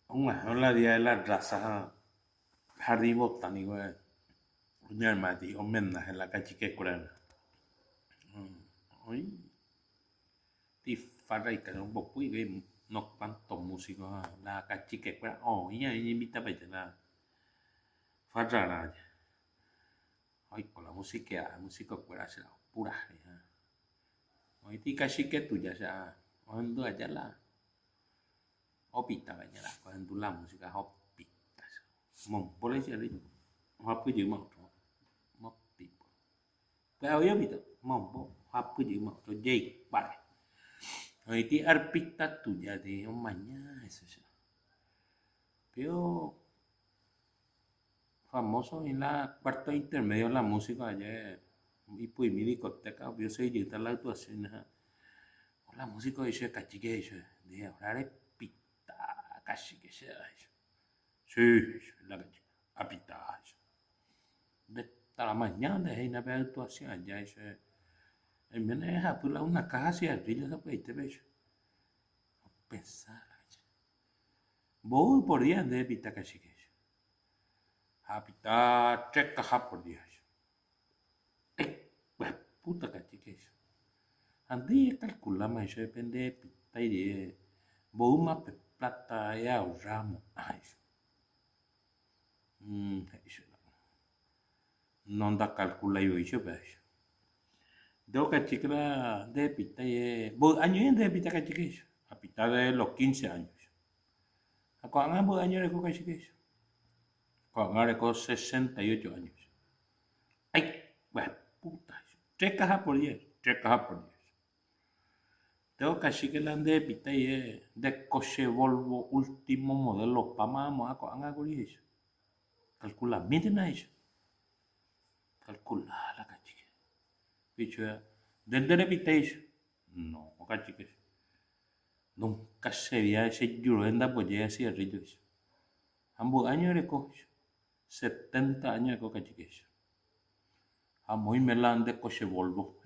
la día de la raza jardín botánico un armati homenaje a la cachique curana. Hoy ti farra y un poco y no cuantos músicos la cachique cura y ahí invita a la farra hoy con la música cura será pura hoy ti cachique tuya ya cuando allá la opita bañala cuando la música opita mon por eso hapu dữ một chỗ mất tiền cái áo yếm itu mampu hapu dữ một chỗ dây bài rồi thì arpita tuya de mañana eso ya pero famoso en la cuarto intermedio la música allá y pues mi discoteca yo soy de tal actuación la música dice cachique eso de hablar pita cachique eso sí la cachique apita de la mañana hay una actuación allá eso el menos es pues una caja así arriba de pues te ves pensar vos por día de pita cachique habita tres cajas por día pues puta cachique eso andí calculamos eso depende de pita y de vos más plata ya ahorramos eso eso non da calcula yo eso pues Debo cachique de pita y vos años de pita cachique eso a pita de los 15 años a cuando ambos años de cachique eso cuando ahora con 68 años ay pues puta eso tres cajas por día tres cajas por día Tengo cachique la de pita y de coche Volvo último modelo pamamos a cuando hago eso calcula miren a eso calcula la cachique bicho desde de pita eso no cachique nunca se veía ese yurenda pues ya así arriba eso ambos años de coche 70 años de coca chiquillo a muy melán de coche Volvo